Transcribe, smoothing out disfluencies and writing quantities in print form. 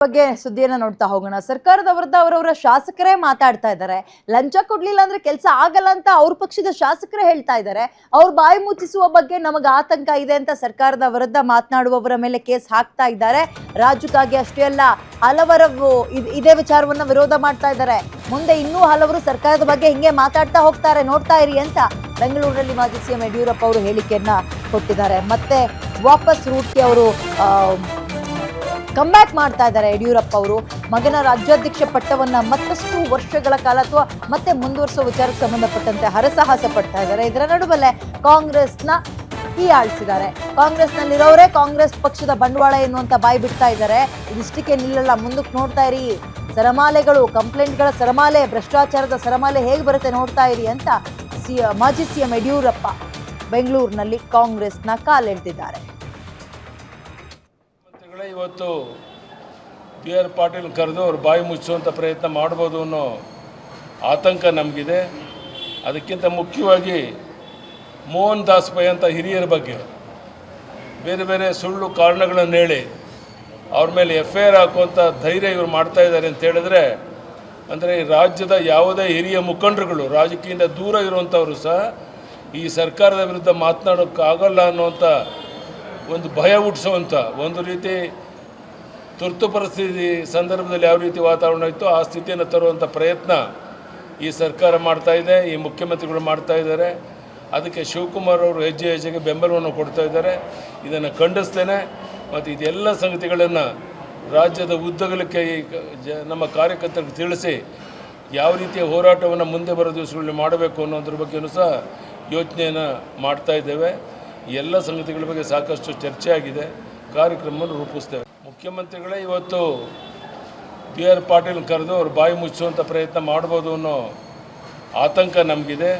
ಬಗ್ಗೆ ಸುದ್ದಿಯನ್ನ ನೋಡ್ತಾ ಹೋಗೋಣ. ಸರ್ಕಾರದ ವಿರುದ್ಧ ಅವರವರ ಶಾಸಕರೇ ಮಾತಾಡ್ತಾ ಇದ್ದಾರೆ. ಲಂಚ ಕೊಡ್ಲಿಲ್ಲ ಅಂದ್ರೆ ಕೆಲಸ ಆಗಲ್ಲ ಅಂತ ಅವ್ರ ಪಕ್ಷದ ಶಾಸಕರೇ ಹೇಳ್ತಾ ಇದ್ದಾರೆ. ಅವ್ರ ಬಾಯಿ ಮುಚ್ಚಿಸುವ ಬಗ್ಗೆ ನಮಗೆ ಆತಂಕ ಇದೆ ಅಂತ ಸರ್ಕಾರದ ವಿರುದ್ಧ ಮಾತನಾಡುವವರ ಮೇಲೆ ಕೇಸ್ ಹಾಕ್ತಾ ಇದ್ದಾರೆ. ರಾಜ್ಯಕ್ಕಾಗಿ ಅಷ್ಟೇ ಅಲ್ಲ, ಹಲವರು ಇದೇ ವಿಚಾರವನ್ನ ವಿರೋಧ ಮಾಡ್ತಾ ಇದ್ದಾರೆ. ಮುಂದೆ ಇನ್ನೂ ಹಲವರು ಸರ್ಕಾರದ ಬಗ್ಗೆ ಹಿಂಗೆ ಮಾತಾಡ್ತಾ ಹೋಗ್ತಾರೆ, ನೋಡ್ತಾ ಇರಿ ಅಂತ ಬೆಂಗಳೂರಿನಲ್ಲಿ ಮಾಜಿ ಸಿಎಂ ಯಡಿಯೂರಪ್ಪ ಅವರು ಹೇಳಿಕೆಯನ್ನ ಕೊಟ್ಟಿದ್ದಾರೆ. ಮತ್ತೆ ವಾಪಸ್ ರೂಟ್ಗೆ ಅವರು ಕಮ್ಬ್ಯಾಕ್ ಮಾಡ್ತಾ ಇದ್ದಾರೆ. ಯಡಿಯೂರಪ್ಪ ಅವರು ಮಗನ ರಾಜ್ಯಾಧ್ಯಕ್ಷ ಪಟ್ಟವನ್ನ ಮತ್ತಷ್ಟು ವರ್ಷಗಳ ಕಾಲ ಅಥವಾ ಮತ್ತೆ ಮುಂದುವರಿಸುವ ವಿಚಾರಕ್ಕೆ ಸಂಬಂಧಪಟ್ಟಂತೆ ಹರಸಾಹಸ ಪಡ್ತಾ ಇದ್ದಾರೆ. ಇದರ ನಡುವಲ್ಲೇ ಕಾಂಗ್ರೆಸ್ನ ಹೀಯಾಳಿಸಿದ್ದಾರೆ. ಕಾಂಗ್ರೆಸ್ನಲ್ಲಿರೋರೇ ಕಾಂಗ್ರೆಸ್ ಪಕ್ಷದ ಬಂಡವಾಳ ಎನ್ನುವಂತ ಬಾಯಿ ಬಿಡ್ತಾ ಇದ್ದಾರೆ. ಇದಿಷ್ಟಕ್ಕೆ ನಿಲ್ಲಲ್ಲ, ಮುಂದಕ್ಕೆ ನೋಡ್ತಾ ಇರಿ, ಸರಮಾಲೆಗಳು, ಕಂಪ್ಲೇಂಟ್ಗಳ ಸರಮಾಲೆ, ಭ್ರಷ್ಟಾಚಾರದ ಸರಮಾಲೆ ಹೇಗೆ ಬರುತ್ತೆ ನೋಡ್ತಾ ಇರಿ ಅಂತ ಮಾಜಿ ಸಿಎಂ ಯಡಿಯೂರಪ್ಪ ಬೆಂಗಳೂರಿನಲ್ಲಿ ಕಾಂಗ್ರೆಸ್ನ ಕಾಲೆಳೆದಿದ್ದಾರೆ. ಇವತ್ತು ಬಿ ಆರ್ ಪಾಟೀಲ್ ಕರೆದು ಅವ್ರು ಬಾಯಿ ಮುಚ್ಚುವಂಥ ಪ್ರಯತ್ನ ಮಾಡ್ಬೋದು ಅನ್ನೋ ಆತಂಕ ನಮಗಿದೆ. ಅದಕ್ಕಿಂತ ಮುಖ್ಯವಾಗಿ ಮೋಹನ್ ದಾಸ್ ಪೈ ಅಂತ ಹಿರಿಯರ ಬಗ್ಗೆ ಬೇರೆ ಬೇರೆ ಸುಳ್ಳು ಕಾರಣಗಳನ್ನು ಹೇಳಿ ಅವ್ರ ಮೇಲೆ FIR ಹಾಕುವಂಥ ಧೈರ್ಯ ಇವರು ಮಾಡ್ತಾ ಇದ್ದಾರೆ ಅಂತ ಹೇಳಿದ್ರೆ, ಅಂದರೆ ಈ ರಾಜ್ಯದ ಯಾವುದೇ ಹಿರಿಯ ಮುಖಂಡರುಗಳು, ರಾಜಕೀಯದಿಂದ ದೂರ ಇರುವಂಥವರು ಸಹ ಈ ಸರ್ಕಾರದ ವಿರುದ್ಧ ಮಾತನಾಡೋಕ್ಕಾಗಲ್ಲ ಅನ್ನುವಂಥ ಒಂದು ಭಯ ಹುಟ್ಟಿಸುವಂಥ ಒಂದು ರೀತಿ ತುರ್ತು ಪರಿಸ್ಥಿತಿ ಸಂದರ್ಭದಲ್ಲಿ ಯಾವ ರೀತಿ ವಾತಾವರಣ ಇತ್ತು ಆ ಸ್ಥಿತಿಯನ್ನು ತರುವಂಥ ಪ್ರಯತ್ನ ಈ ಸರ್ಕಾರ ಮಾಡ್ತಾ ಇದೆ, ಈ ಮುಖ್ಯಮಂತ್ರಿಗಳು ಮಾಡ್ತಾ ಇದ್ದಾರೆ. ಅದಕ್ಕೆ ಶಿವಕುಮಾರ್ ಅವರು ಹೆಜ್ಜೆ ಹೆಜ್ಜೆಗೆ ಬೆಂಬಲವನ್ನು ಕೊಡ್ತಾ ಇದ್ದಾರೆ. ಇದನ್ನು ಖಂಡಿಸ್ತೇನೆ. ಮತ್ತು ಇದೆಲ್ಲ ಸಂಗತಿಗಳನ್ನು ರಾಜ್ಯದ ಉದ್ದಗಲಕ್ಕೆ ನಮ್ಮ ಕಾರ್ಯಕರ್ತರಿಗೆ ತಿಳಿಸಿ ಯಾವ ರೀತಿಯ ಹೋರಾಟವನ್ನು ಮುಂದೆ ಬರೋ ದಿವಸಗಳಲ್ಲಿ ಮಾಡಬೇಕು ಅನ್ನೋದ್ರ ಬಗ್ಗೆಯೂ ಸಹ ಯೋಚನೆಯನ್ನು ಮಾಡ್ತಾ ಇದ್ದೇವೆ. ಎಲ್ಲ ಸಂಗತಿಗಳ ಬಗ್ಗೆ ಸಾಕಷ್ಟು ಚರ್ಚೆ ಆಗಿದೆ, ಕಾರ್ಯಕ್ರಮವನ್ನು ರೂಪಿಸ್ತೇವೆ. ಮುಖ್ಯಮಂತ್ರಿಗಳೇ ಇವತ್ತು ಬಿ ಆರ್ ಪಾಟೀಲ್ ಕರೆದು ಅವ್ರು ಬಾಯಿ ಮುಚ್ಚುವಂಥ ಪ್ರಯತ್ನ ಮಾಡ್ಬೋದು ಅನ್ನೋ ಆತಂಕ ನಮಗಿದೆ.